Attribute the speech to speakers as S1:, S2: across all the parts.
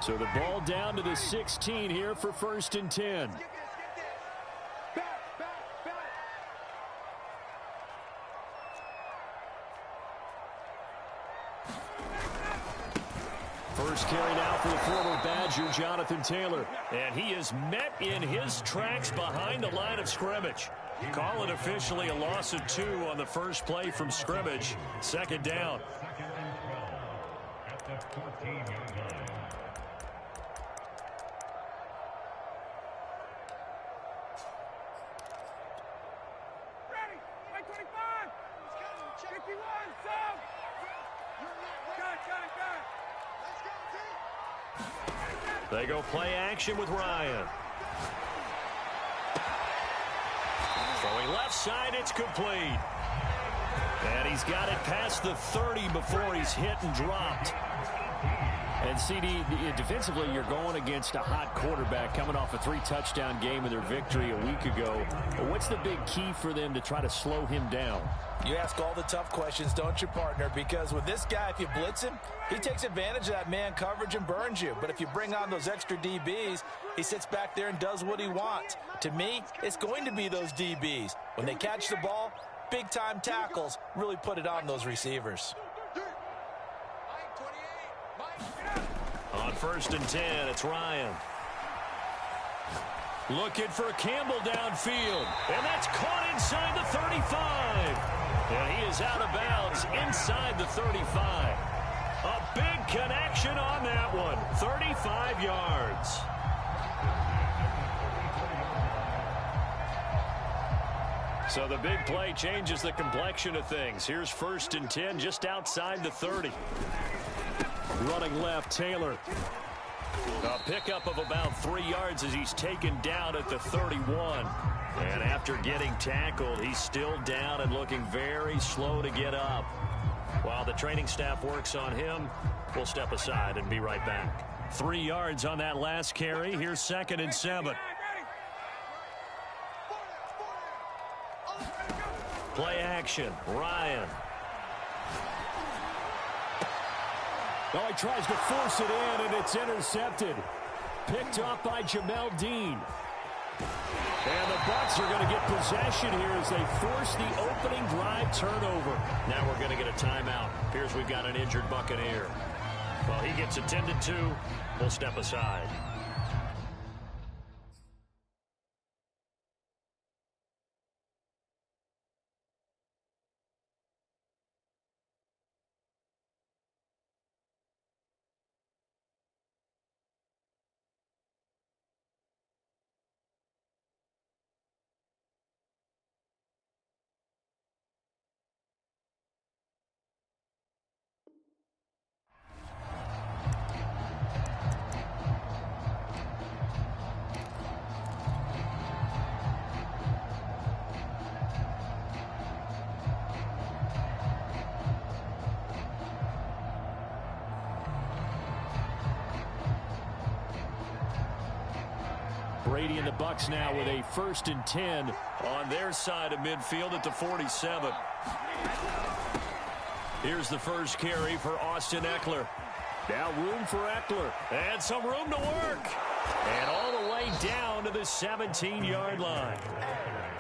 S1: So the ball down to the 16 here for 1st and 10. First carry now for the former Badger, Jonathan Taylor. And he is met in his tracks behind the line of scrimmage. Call it officially a loss of 2 on the first play from scrimmage. 2nd down. They go play action with Ryan. Throwing left side, it's complete. And he's got it past the 30 before he's hit and dropped. And CD, defensively, you're going against a hot quarterback coming off a 3-touchdown game in their victory a week ago. But what's the big key for them to try to slow him down?
S2: You ask all the tough questions, don't you, partner? Because with this guy, if you blitz him, he takes advantage of that man coverage and burns you. But if you bring on those extra DBs, he sits back there and does what he wants. To me, it's going to be those DBs. When they catch the ball, big-time tackles really put it on those receivers.
S1: On 1st and 10, it's Ryan. Looking for Campbell downfield. And that's caught inside the 35. And he is out of bounds inside the 35. A big connection on that one. 35 yards. So the big play changes the complexion of things. Here's 1st and 10 just outside the 30. Running left, Taylor. A pickup of about 3 yards as he's taken down at the 31. And after getting tackled, he's still down and looking very slow to get up. While the training staff works on him, we'll step aside and be right back. 3 yards on that last carry. Here's 2nd and 7. Play action. Ryan. Oh, he tries to force it in, and it's intercepted. Picked off by Jamel Dean. And the Bucs are going to get possession here as they force the opening drive turnover. Now we're going to get a timeout. Appears we've got an injured Buccaneer. Well, he gets attended to. We'll step aside. Brady and the Bucs now with a 1st and 10 on their side of midfield at the 47. Here's the first carry for Austin Eckler. Now room for Eckler. And some room to work. And all the way down to the 17-yard line.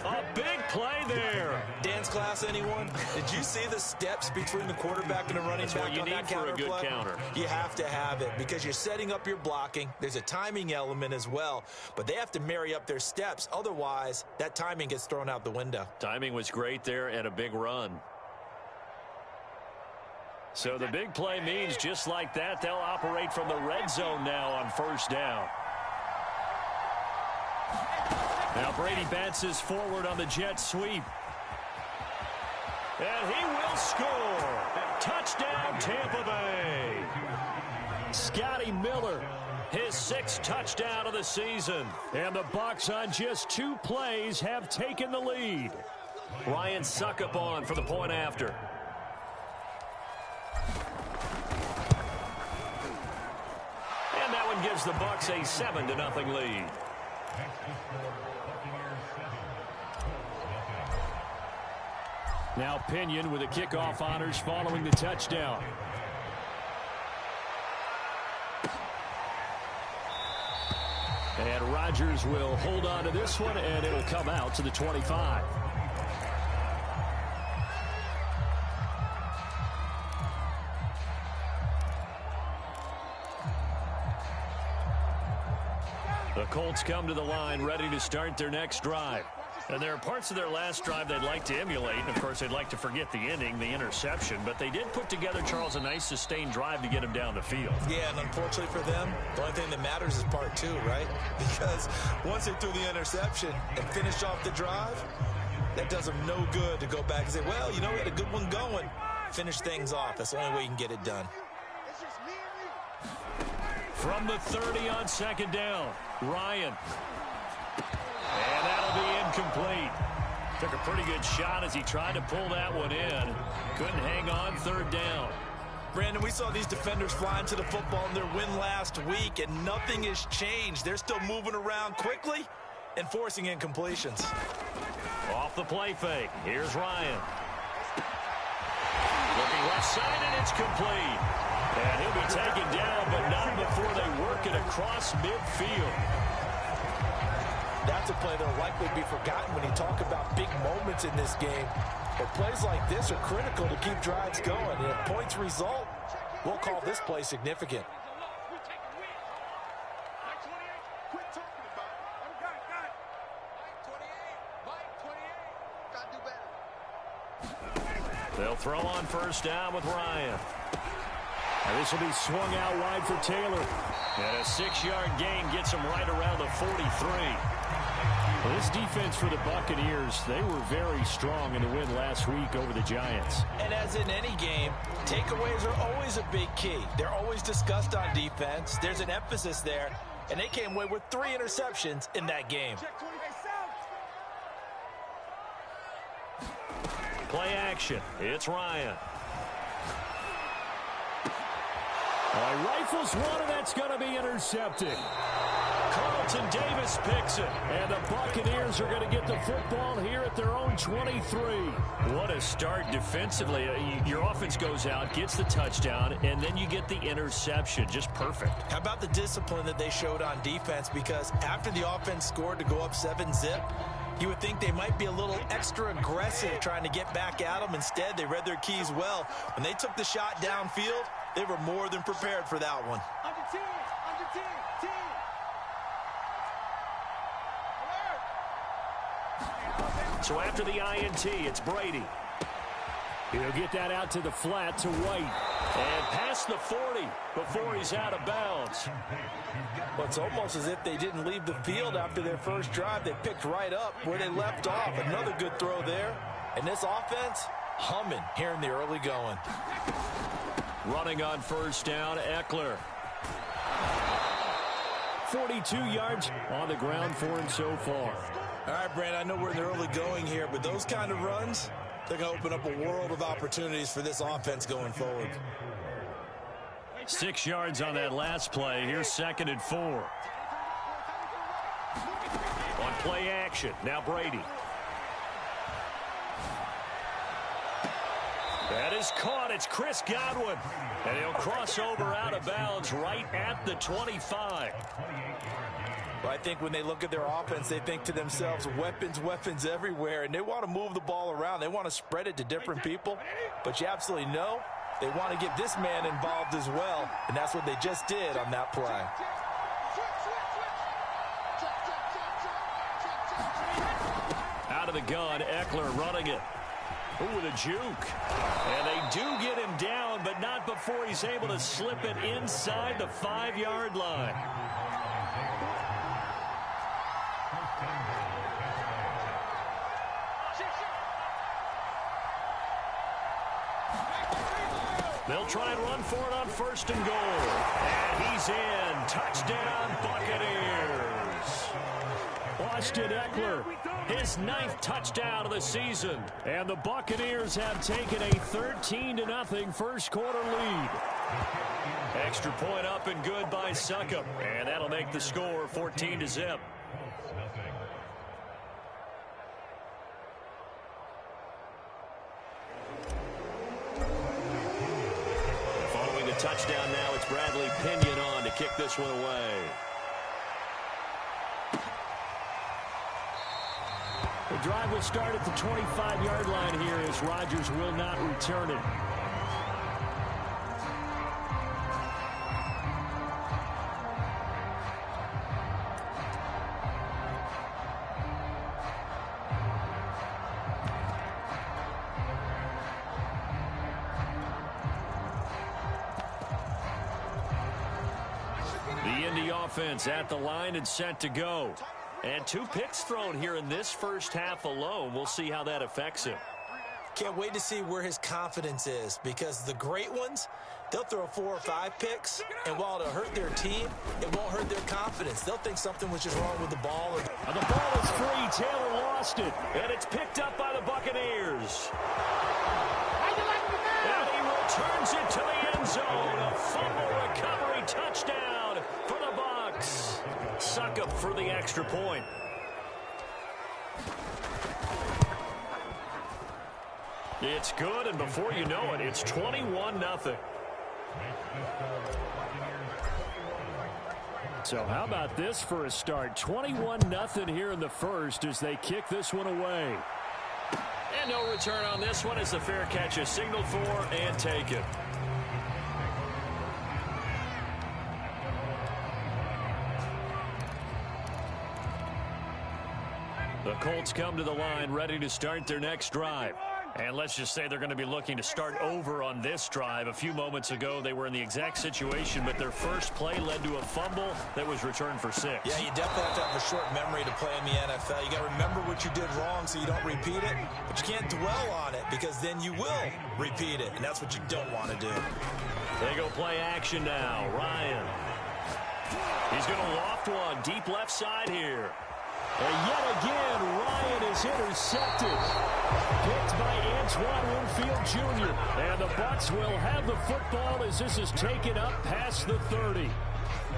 S1: A big play there.
S2: Dance class, anyone? Did you see the steps between the quarterback and the running back on that counter play? That's what you need for a good counter. You have to have it because you're setting up your blocking. There's a timing element as well, but they have to marry up their steps. Otherwise, that timing gets thrown out the window.
S1: Timing was great there and a big run. So the big play means just like that, they'll operate from the red zone now on 1st down. Now Brady bounces forward on the jet sweep. And he will score. Touchdown, Tampa Bay. Scotty Miller, his 6th touchdown of the season. And the Bucs on just 2 plays have taken the lead. Ryan Suckup on for the point after. And that one gives the Bucs a 7-0 lead. Now Pinion with the kickoff honors following the touchdown. And Rodgers will hold on to this one, and it'll come out to the 25. The Colts come to the line ready to start their next drive. And there are parts of their last drive they'd like to emulate. And, of course, they'd like to forget the ending, the interception. But they did put together, Charles, a nice sustained drive to get him down the field.
S2: Yeah, and unfortunately for them, the only thing that matters is part two, right? Because once they threw the interception and finished off the drive, that does them no good to go back and say, well, you know, we had a good one going. Finish things off. That's the only way you can get it done.
S1: From the 30 on second down, Ryan. And that'll be incomplete. Took a pretty good shot as he tried to pull that one in. Couldn't hang on third down.
S2: Brandon, we saw these defenders flying to the football in their win last week, and nothing has changed. They're still moving around quickly and forcing incompletions.
S1: Off the play fake. Here's Ryan. Looking left side, and it's complete. And he'll be taken down, but not before they work it across midfield.
S2: That's a play that will likely be forgotten when you talk about big moments in this game. But plays like this are critical to keep drives going. And if points result, we'll call this play significant.
S1: They'll throw on first down with Ryan. And this will be swung out wide for Taylor. And a 6-yard gain gets him right around the 43. Well, this defense for the Buccaneers, they were very strong in the win last week over the Giants.
S2: And as in any game, takeaways are always a big key. They're always discussed on defense. There's an emphasis there, and they came away with 3 interceptions in that game.
S1: Play action. It's Ryan. Rifles one, and that's going to be intercepted. Carlton Davis picks it, and the Buccaneers are going to get the football here at their own 23. What a start defensively. Your offense goes out, gets the touchdown, and then you get the interception. Just perfect. How about the discipline that they showed on defense? Because after the offense scored to go up 7-zip, you would think they might be a little extra aggressive trying to get back at them. Instead, they read their keys well. When they took the shot downfield, they were more than prepared for that one. So after the INT, it's Brady. He'll get that out to the flat to White. And past the 40 before he's out of bounds.
S2: Well, it's almost as if they didn't leave the field after their first drive. They picked right up where they left off. Another good throw there. And this offense, humming here in the early going.
S1: Running on first down, Eckler. 42 yards on the ground for him so far.
S2: All right, Brand, I know we're in the early going here, but those kind of runs, they're going to open up a world of opportunities for this offense going forward.
S1: 6 yards on that last play. Here's 2nd and 4. On play action, now Brady. That is caught. It's Chris Godwin. And he'll cross over out of bounds right at the 25.
S2: Well, I think when they look at their offense, they think to themselves, weapons, weapons everywhere. And they want to move the ball around. They want to spread it to different people. But you absolutely know they want to get this man involved as well. And that's what they just did on that play.
S1: Out of the gun, Eckler running it. Ooh, with a juke. And they do get him down, but not before he's able to slip it inside the 5-yard line. They'll try and run for it on 1st and goal. And he's in. Touchdown, Buccaneers. Austin Eckler, his 9th touchdown of the season. And the Buccaneers have taken a 13-0 first quarter lead. Extra point up and good by Succop. And that'll make the score 14-0. Following the touchdown now, it's Bradley Pinion on to kick this one away. The drive will start at the 25-yard line here as Rodgers will not return it. The Indy offense at the line and set to go. And 2 picks thrown here in this first half alone. We'll see how that affects him.
S2: Can't wait to see where his confidence is, because the great ones, they'll throw 4 or 5 picks, and while it'll hurt their team, it won't hurt their confidence. They'll think something was just wrong with the ball.
S1: And the ball is free. Taylor lost it, and it's picked up by the Buccaneers. And he returns it to the end zone. A fumble recovery touchdown for the Bucs. Succop for the extra point. It's good, and before you know it, it's 21-0. So how about this for a start? 21-0 here in the first as they kick this one away. And no return on this one as the fair catch is signaled for and taken. The Colts come to the line ready to start their next drive. And let's just say they're going to be looking to start over on this drive. A few moments ago, they were in the exact situation, but their first play led to a fumble that was returned for 6.
S2: Yeah, you definitely have to have a short memory to play in the NFL. You got to remember what you did wrong so you don't repeat it, but you can't dwell on it because then you will repeat it, and that's what you don't want to do.
S1: They go play action now. Ryan. He's going to loft one deep left side here. And yet again, Ryan is intercepted. Picked by Antoine Winfield Jr. And the Bucs will have the football as this is taken up past the 30.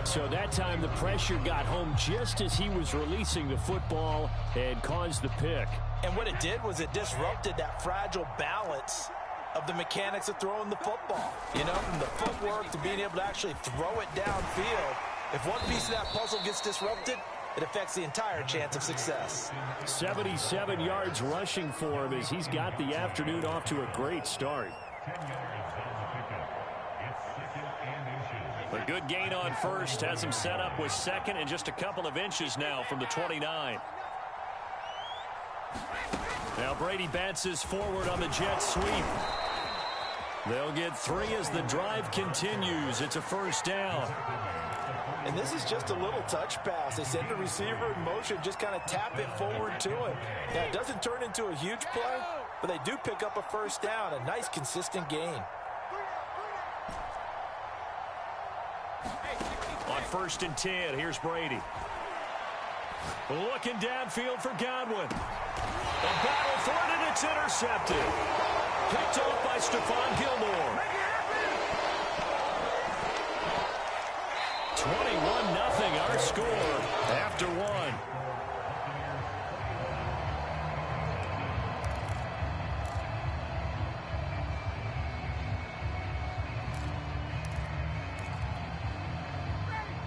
S1: So that time the pressure got home just as he was releasing the football and caused the pick.
S2: And what it did was it disrupted that fragile balance of the mechanics of throwing the football. You know, from the footwork to being able to actually throw it downfield. If one piece of that puzzle gets disrupted, it affects the entire chance of success.
S1: 77 yards rushing for him as he's got the afternoon off to a great start. A good gain on first has him set up with second and just a couple of inches now from the 29. Now Brady bounces forward on the jet sweep. They'll get 3 as the drive continues. It's a first down.
S2: And this is just a little touch pass. They send the receiver in motion, just kind of tap it forward to him. Now, it doesn't turn into a huge play, but they do pick up a first down. A nice, consistent gain.
S1: On 1st and 10, here's Brady. Looking downfield for Godwin. The battle for it, and it's intercepted. Picked off by Stephon Gilmore. 21-0 our score after 1.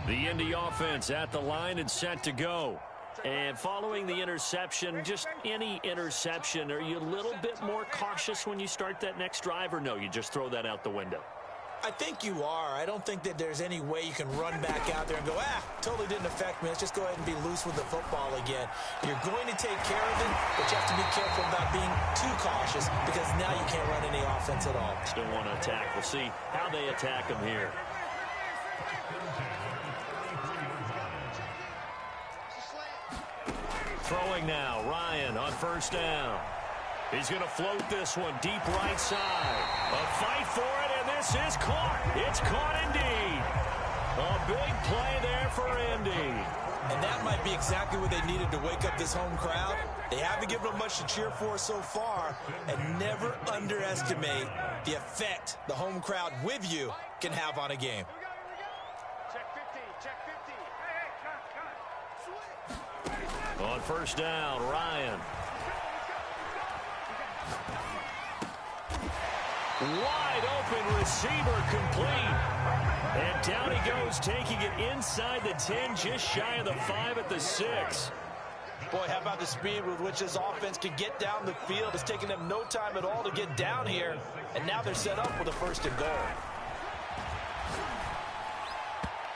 S1: The Indy offense at the line and set to go. And following the interception, just any interception, are you a little bit more cautious when you start that next drive, or no, you just throw that out the window?
S2: I think you are. I don't think that there's any way you can run back out there and go, totally didn't affect me. Let's just go ahead and be loose with the football again. You're going to take care of it, but you have to be careful about being too cautious because now you can't run any offense at all.
S1: Still want to attack. We'll see how they attack him here. Throwing now, Ryan on 1st down. He's going to float this one deep right side. A fight for it, and this is caught. It's caught indeed. A big play there for Indy.
S2: And that might be exactly what they needed to wake up this home crowd. They haven't given them much to cheer for so far, and never underestimate the effect the home crowd with you can have on a game.
S1: On 1st down, Ryan. Wide open receiver complete. And down he goes, taking it inside the 10, just shy of the 5 at the 6.
S2: Boy, how about the speed with which this offense can get down the field? It's taking them no time at all to get down here, and now they're set up with a 1st and goal.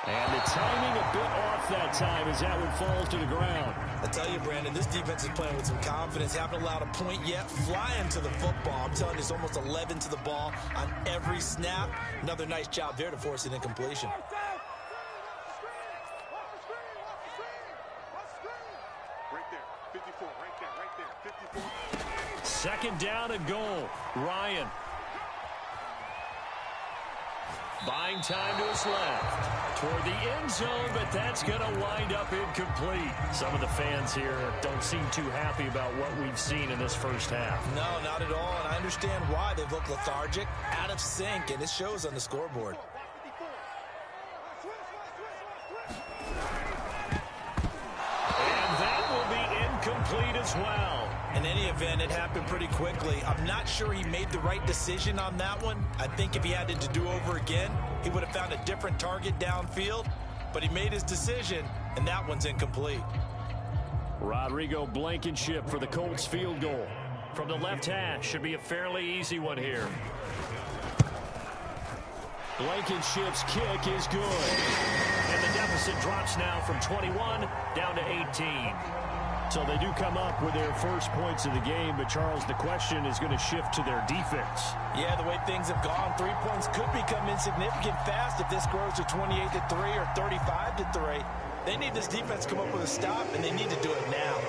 S1: And the timing a bit off that time as that one falls to the ground.
S2: I tell you, Brandon, this defense is playing with some confidence. Haven't allowed a point yet. Flying to the football. I'm telling you, it's almost 11 to the ball on every snap. Another nice job there to force an incompletion.
S3: Right there, 54, right there, 54.
S1: 2nd down and goal. Ryan. Buying time to his left. Toward the end zone, but that's going to wind up incomplete. Some of the fans here don't seem too happy about what we've seen in this first half.
S2: No, not at all, and I understand why. They've looked lethargic, out of sync, and it shows on the scoreboard.
S1: And that will be incomplete as well.
S2: In any event, it happened pretty quickly. I'm not sure he made the right decision on that one. I think if he had it to do over again, he would have found a different target downfield. But he made his decision, and that one's incomplete.
S1: Rodrigo Blankenship for the Colts field goal. From the left hash, should be a fairly easy one here. Blankenship's kick is good. And the deficit drops now from 21 down to 18. So they do come up with their first points of the game, but Charles, the question is going to shift to their defense.
S2: Yeah, the way things have gone, 3 points could become insignificant fast if this grows to 28-3 or 35-3. They need this defense to come up with a stop, and they need to do it now.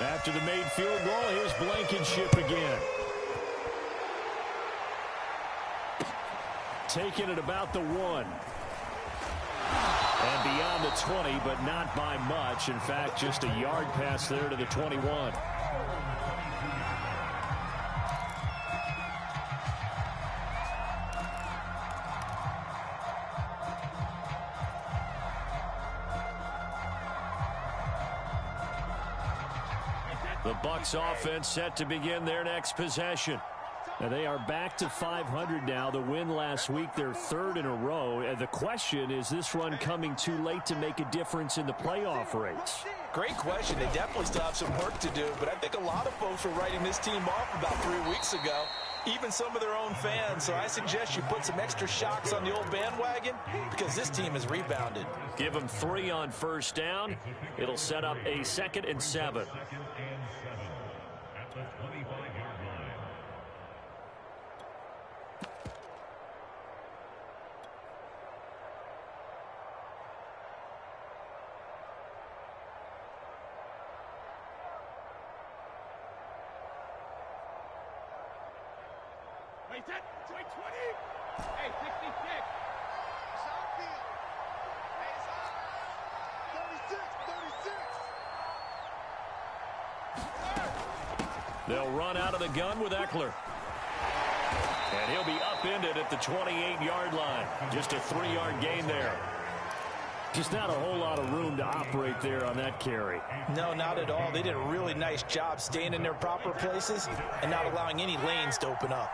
S1: After the made field goal, here's Blankenship again. Taking it about the 1. And beyond the 20, but not by much. In fact, just a yard pass there to the 21. The Bucs offense set to begin their next possession. And they are back to 500 now. The win last week, their 3rd in a row. And the question, is this run coming too late to make a difference in the playoff race?
S2: Great question. They definitely still have some work to do, but I think a lot of folks were writing this team off about 3 weeks ago, even some of their own fans. So I suggest you put some extra shocks on the old bandwagon because this team has rebounded.
S1: Give them 3 on 1st down. It'll set up a 2nd and 7.
S3: Hey, 20. Hey, 66. Southfield. Hey, 36.
S1: They'll run out of the gun with Eckler. And he'll be upended at the 28-yard line. Just a 3-yard gain there. Just not a whole lot of room to operate there on that carry.
S2: No, not at all. They did a really nice job staying in their proper places and not allowing any lanes to open up.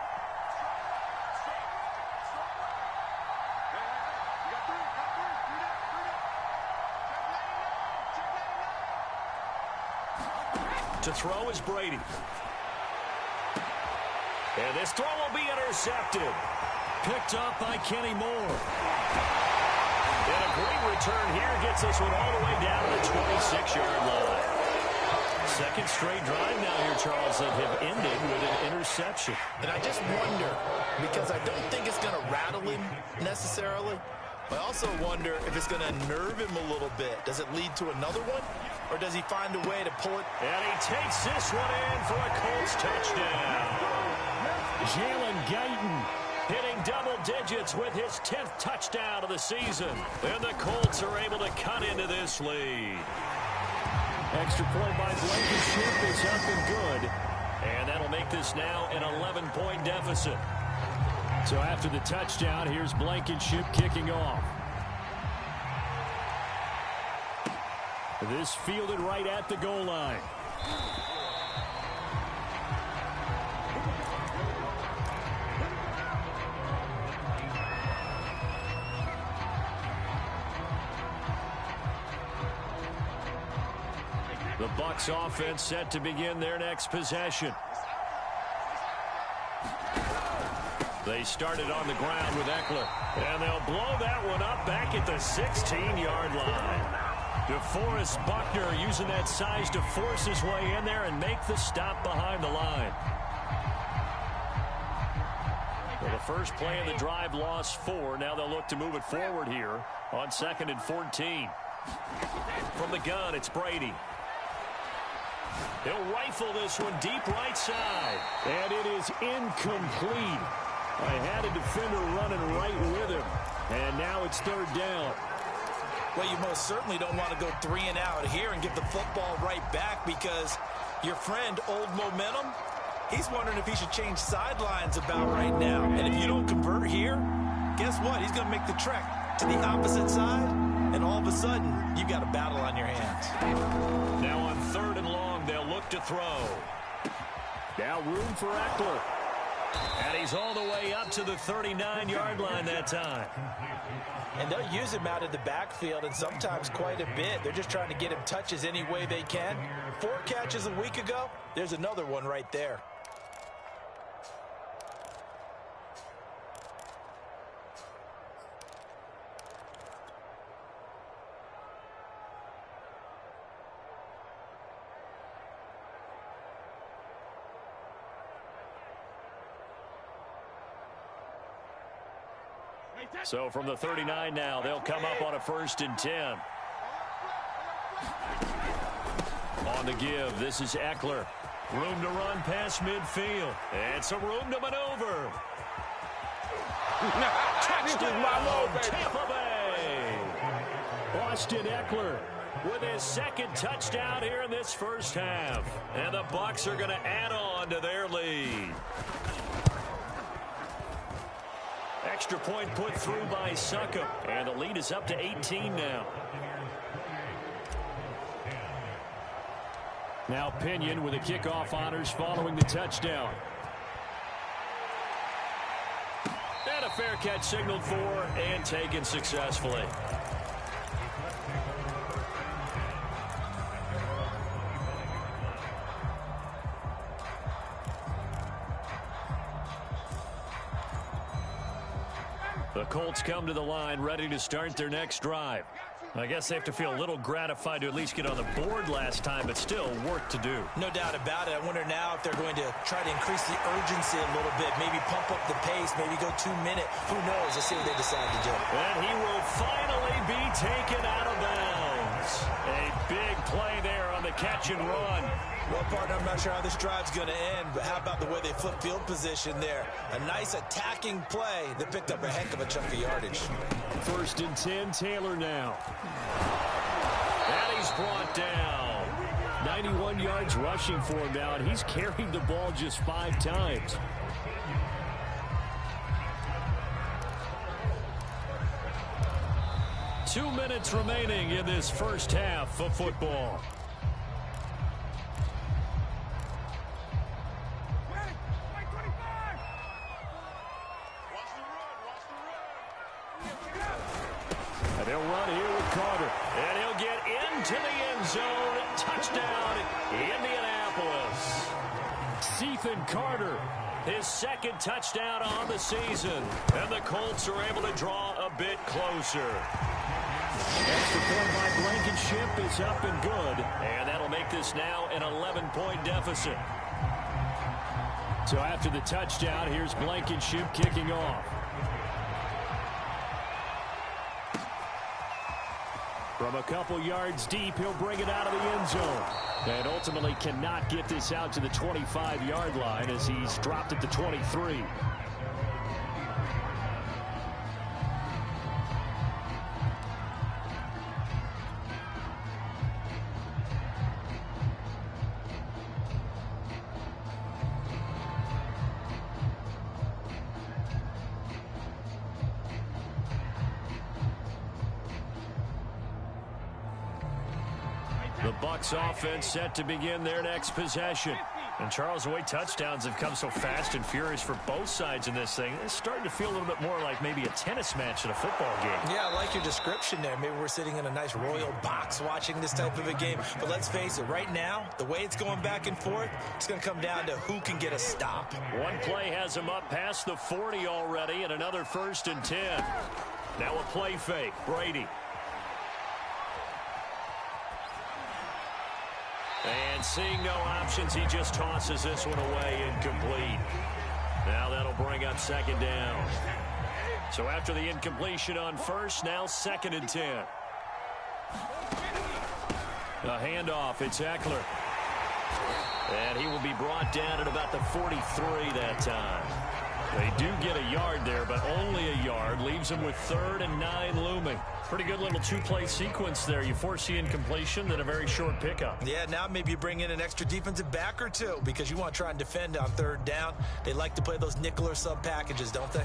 S1: To throw is Brady. And this throw will be intercepted. Picked up by Kenny Moore. And a great return here gets this one all the way down to the 26-yard line. 2nd straight drive now here, Charles, that have ended with an interception.
S2: And I just wonder, because I don't think it's going to rattle him necessarily, but I also wonder if it's going to nerve him a little bit. Does it lead to another one? Or does he find a way to pull it?
S1: And he takes this one in for a Colts touchdown. Jalen Guyton hitting double digits with his 10th touchdown of the season. And the Colts are able to cut into this lead. Extra point by Blankenship is up and good. And that'll make this now an 11-point deficit. So after the touchdown, here's Blankenship kicking off. This fielded right at the goal line. The Bucs offense set to begin their next possession. They started on the ground with Eckler. And they'll blow that one up back at the 16-yard line. DeForest Buckner using that size to force his way in there and make the stop behind the line. Well, the first play of the drive lost 4. Now they'll look to move it forward here on 2nd and 14. From the gun, it's Brady. He'll rifle this one deep right side. And it is incomplete. I had a defender running right with him. And now it's 3rd down.
S2: Well, you most certainly don't want to go 3 and out here and give the football right back, because your friend, Old Momentum, he's wondering if he should change sidelines about right now. And if you don't convert here, guess what? He's going to make the trek to the opposite side, and all of a sudden, you've got a battle on your hands.
S1: Now on 3rd and long, they'll look to throw. Now room for Eckler. And he's all the way up to the 39-yard line that time.
S2: And they'll use him out of the backfield, and sometimes quite a bit. They're just trying to get him touches any way they can. 4 catches a week ago, there's another one right there.
S1: So from the 39 now, they'll come up on a 1st and 10. On the give, this is Eckler. Room to run past midfield. And some room to maneuver. Touchdown, Tampa Bay. Austin Eckler with his 2nd touchdown here in this first half. And the Bucs are going to add on to their lead. Extra point put through by Succop, and the lead is up to 18 now. Now Pinion with the kickoff honors following the touchdown. And a fair catch signaled for and taken successfully. The Colts come to the line ready to start their next drive. I guess they have to feel a little gratified to at least get on the board last time, but still work to do.
S2: No doubt about it. I wonder now if they're going to try to increase the urgency a little bit, maybe pump up the pace, maybe go 2 minute. Who knows? Let's see what they decide to do.
S1: And he will finally be taken out of bounds. A big play there on the catch and run.
S2: Well, partner, I'm not sure how this drive's going to end, but how about the way they flip field position there? A nice attacking play that picked up a heck of a chunk of yardage.
S1: 1st and 10, Taylor now. And he's brought down. 91 yards rushing for him now, and he's carried the ball just 5 times. Two minutes remaining in this first half of football. And they'll run here with Carter. And he'll get into the end zone. Touchdown, Indianapolis. Ethan Carter, his 2nd touchdown on the season. And the Colts are able to draw a bit closer. Extra point by Blankenship is up and good. And that'll make this now an 11-point deficit. So after the touchdown, here's Blankenship kicking off. From a couple yards deep, he'll bring it out of the end zone. And ultimately cannot get this out to the 25-yard line as he's dropped at the 23. The Bucs offense set to begin their next possession. And, Charles, the way touchdowns have come so fast and furious for both sides in this thing, it's starting to feel a little bit more like maybe a tennis match in a football game.
S2: Yeah, I like your description there. Maybe we're sitting in a nice royal box watching this type of a game. But let's face it, right now, the way it's going back and forth, it's going to come down to who can get a stop.
S1: One play has him up past the 40 already, and another 1st and 10. Now a play fake. Brady. And seeing no options, he just tosses this one away, incomplete. Now that'll bring up 2nd down. So after the incompletion on 1st, now 2nd and 10. A handoff, it's Eckler. And he will be brought down at about the 43 that time. They do get a yard there, but only a yard. Leaves them with 3rd and 9 looming. Pretty good little 2-play sequence there. You force the incompletion, then a very short pickup.
S2: Yeah, now maybe you bring in an extra defensive back or two because you want to try and defend on 3rd down. They like to play those nickel or sub packages, don't they?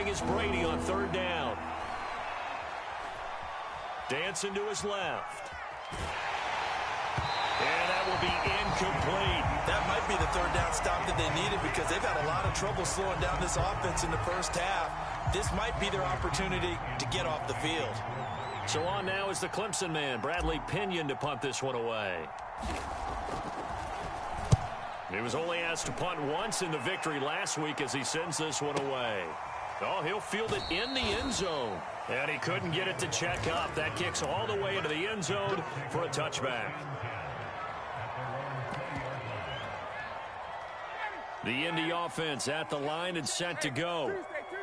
S1: Is Brady on 3rd down. Dancing to his left. And that will be incomplete.
S2: That might be the 3rd down stop that they needed because they've had a lot of trouble slowing down this offense in the 1st half. This might be their opportunity to get off the field.
S1: So on now is the Clemson man, Bradley Pinion, to punt this one away. He was only asked to punt once in the victory last week as he sends this one away. Oh, he'll field it in the end zone. And he couldn't get it to check up. That kicks all the way into the end zone for a touchback. The Indy offense at the line and set to go.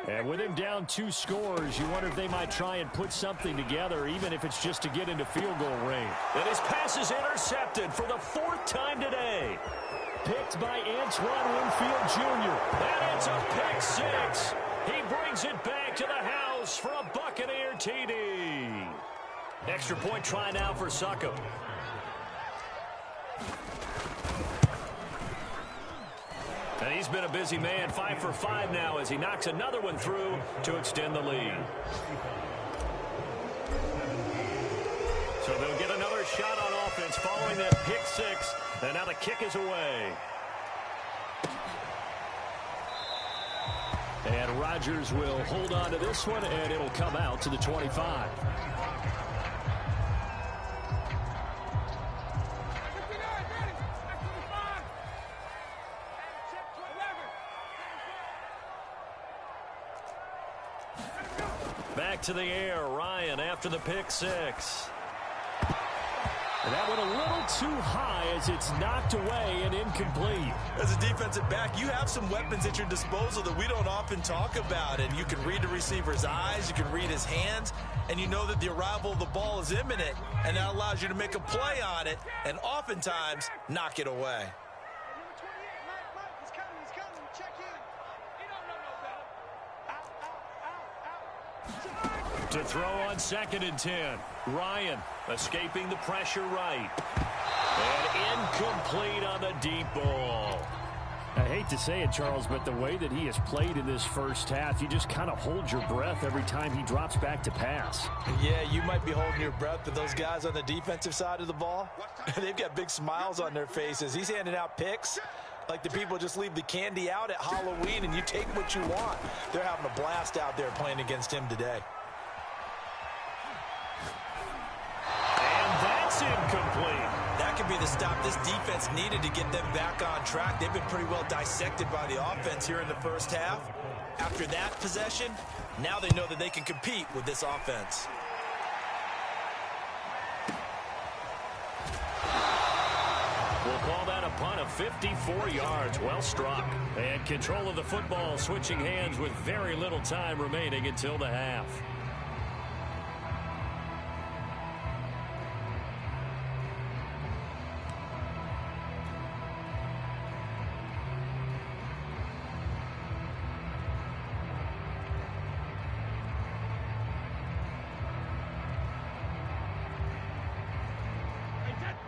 S1: And with him down 2 scores, you wonder if they might try and put something together, even if it's just to get into field goal range. And his pass is intercepted for the 4th time today. Picked by Antoine Winfield Jr. And it's a pick 6. He brings it back to the house for a Buccaneer TD. Extra point try now for Succop. And he's been a busy man, 5 for 5 now as he knocks another one through to extend the lead. So they'll get another shot on offense following that pick 6. And now the kick is away. And Rodgers will hold on to this one, and it'll come out to the 25. Back to the air, Ryan after the pick 6. And that went a little too high as it's knocked away and incomplete.
S2: As a defensive back, you have some weapons at your disposal that we don't often talk about. And you can read the receiver's eyes, you can read his hands, and you know that the arrival of the ball is imminent. And that allows you to make a play on it and oftentimes knock it away.
S1: To throw on 2nd and 10. Ryan escaping the pressure right. And incomplete on the deep ball.
S4: I hate to say it, Charles, but the way that he has played in this 1st half, you just kind of hold your breath every time he drops back to pass.
S2: Yeah, you might be holding your breath, but those guys on the defensive side of the ball, they've got big smiles on their faces. He's handing out picks like the people just leave the candy out at Halloween and you take what you want. They're having a blast out there playing against him today.
S1: That's incomplete.
S2: That could be the stop this defense needed to get them back on track. They've been pretty well dissected by the offense here in the 1st half. After that possession, now they know that they can compete with this offense.
S1: We'll call that a punt of 54 yards. Well struck. And control of the football switching hands with very little time remaining until the half.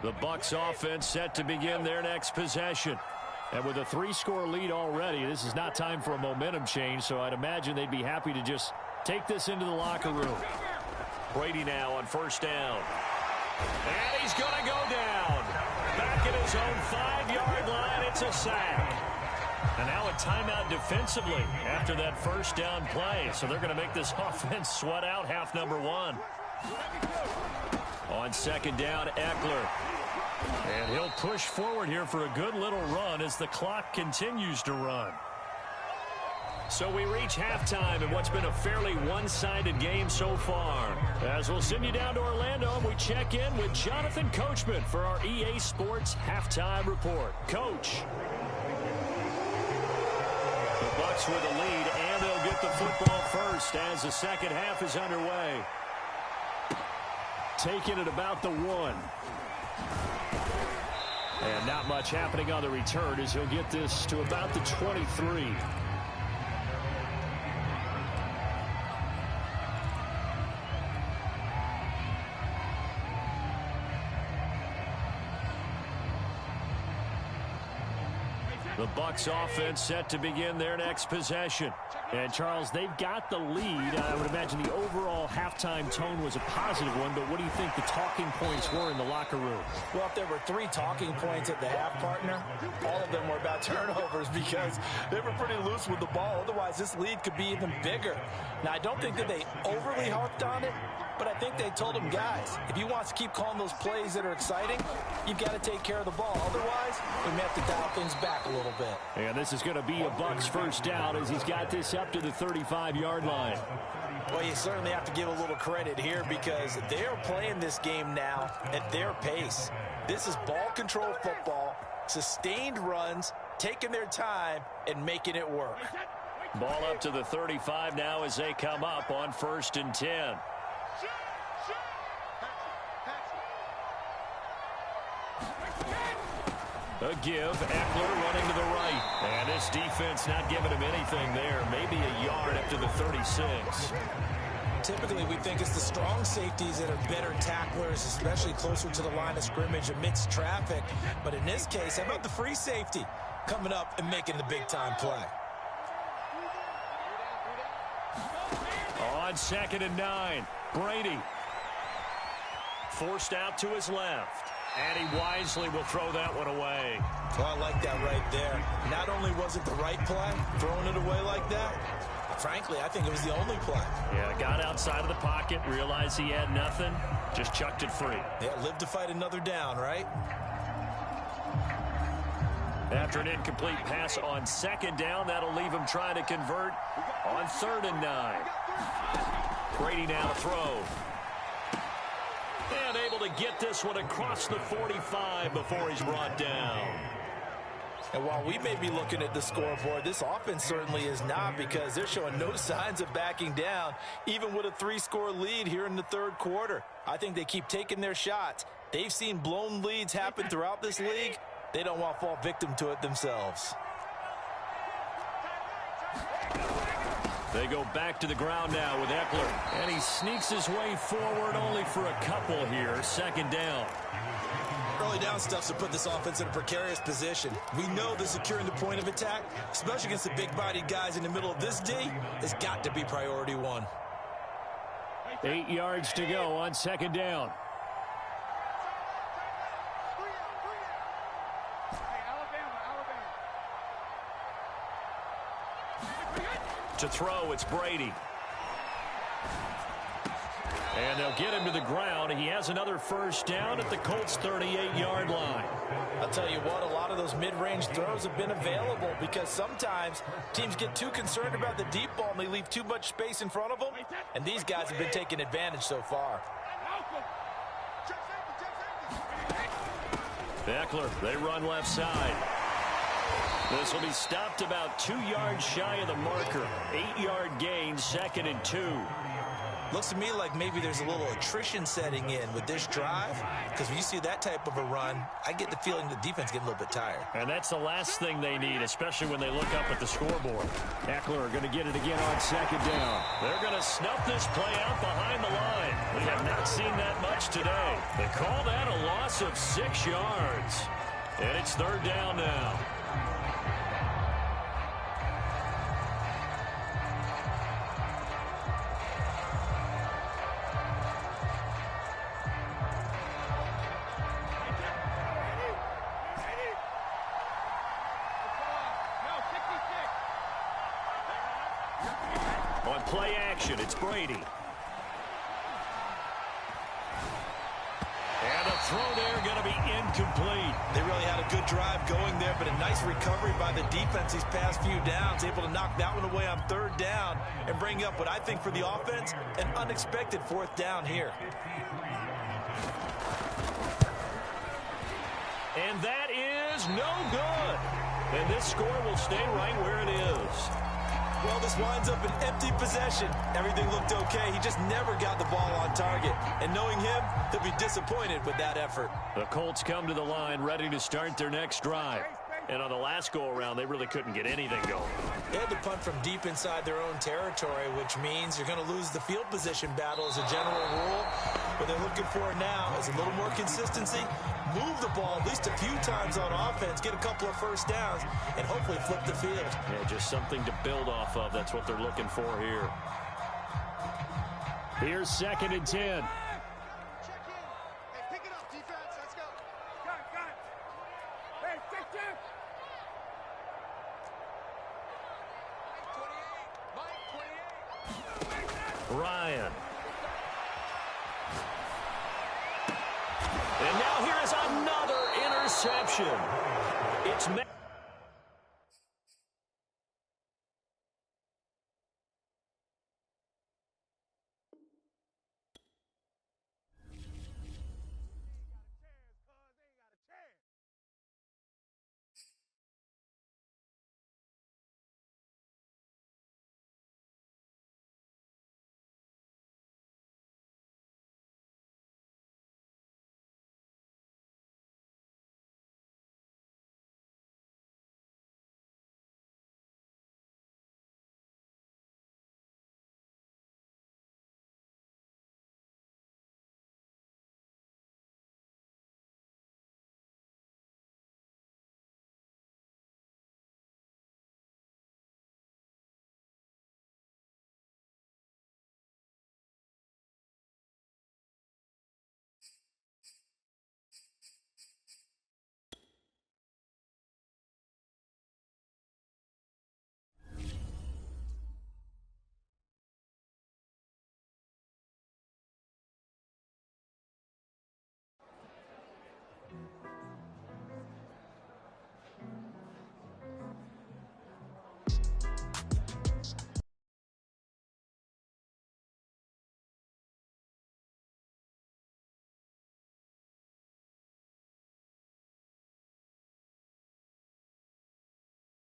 S1: The Bucs offense set to begin their next possession.
S4: And with a 3-score lead already, this is not time for a momentum change, so I'd imagine they'd be happy to just take this into the locker room.
S1: Brady now on first down. And he's going to go down. Back at his own 5-yard line, it's a sack. And now a timeout defensively after that first down play. So they're going to make this offense sweat out half number 1. On second down, Eckler. And he'll push forward here for a good little run as the clock continues to run. So we reach halftime in what's been a fairly one-sided game so far. As we'll send you down to Orlando, and we check in with Jonathan Coachman for our EA Sports Halftime Report. Coach. The Bucs with the lead, and they'll get the football first as the second half is underway.
S4: Taking it about the 1. And not much happening on the return as he'll get this to about the 23.
S1: The Bucs offense set to begin their next possession.
S4: And, Charles, they've got the lead. I would imagine the overall halftime tone was a positive one, but what do you think the talking points were in the locker room?
S2: Well, if there were 3 talking points at the half, partner, all of them were about turnovers because they were pretty loose with the ball. Otherwise, this lead could be even bigger. Now, I don't think that they overly harped on it, but I think they told them, guys, if you want to keep calling those plays that are exciting, you've got to take care of the ball. Otherwise, we may have to dial things back a little bit.
S4: And this is going to be a Bucs first down as he's got this up to the 35-yard line.
S2: Well, you certainly have to give a little credit here because they're playing this game now at their pace. This is ball control football, sustained runs, taking their time, and making it work.
S1: Ball up to the 35 now as they come up on 1st and 10. A give, Eckler running to the right. And this defense not giving him anything there. Maybe a yard up to the 36.
S2: Typically, we think it's the strong safeties that are better tacklers, especially closer to the line of scrimmage amidst traffic. But in this case, how about the free safety coming up and making the big-time play?
S1: On 2nd and 9, Brady. Forced out to his left. And he wisely will throw that one away.
S2: Well, I like that right there. Not only was it the right play, throwing it away like that, frankly, I think it was the only play.
S1: Yeah, got outside of the pocket, realized he had nothing, just chucked it free.
S2: Yeah, live to fight another down, right?
S1: After an incomplete pass on 2nd down, that'll leave him trying to convert on 3rd and 9. Brady now to throw. And able to get this one across the 45 before he's brought down.
S2: And while we may be looking at the scoreboard, this offense certainly is not because they're showing no signs of backing down, even with a 3-score lead here in the 3rd quarter. I think they keep taking their shots. They've seen blown leads happen throughout this league. They don't want to fall victim to it themselves.
S1: They go back to the ground now with Eckler. And he sneaks his way forward only for a couple here. 2nd down.
S2: Early down stuff's to put this offense in a precarious position. We know that securing the point of attack, especially against the big-bodied guys in the middle of this D, has got to be priority 1.
S4: 8 yards to go on 2nd down.
S1: To throw, it's Brady. And they'll get him to the ground. He has another first down at the Colts' 38-yard line.
S2: I'll tell you what, a lot of those mid-range throws have been available because sometimes teams get too concerned about the deep ball and they leave too much space in front of them. And these guys have been taking advantage so far.
S1: Eckler, they run left side. This will be stopped about 2 yards shy of the marker. 8-yard gain, 2nd and 2.
S2: Looks to me like maybe there's a little attrition setting in with this drive, because when you see that type of a run, I get the feeling the defense getting a little bit tired.
S4: And that's the last thing they need, especially when they look up at the scoreboard. Eckler are going to get it again on second down.
S1: They're going to snuff this play out behind the line. We have not seen that much today. They call that a loss of 6 yards. And it's third down now. On play action, it's Brady. And a throw there going to be incomplete.
S2: They really had a good drive going there, but a nice recovery by the defense these past few downs, able to knock that one away on third down and bring up what I think for the offense, an unexpected fourth down here.
S1: And that is no good. And this score will stay right where it is.
S2: Well, this winds up an empty possession. Everything looked okay. He just never got the ball on target. And knowing him, he'll be disappointed with that effort.
S1: The Colts come to the line ready to start their next drive. And on the last go-around, they really couldn't get anything going.
S2: They had to punt from deep inside their own territory, which means you're going to lose the field position battle as a general rule. What they're looking for now is a little more consistency, move the ball at least a few times on offense, get a couple of first downs, and hopefully flip the field.
S1: Yeah, just something to build off of. That's what they're looking for here.
S4: Here's second and 10.
S3: Check in. Hey, pick it up, defense. Let's go. Got it. Hey, check. Mike 28.
S1: Ryan. And now here is another interception. It's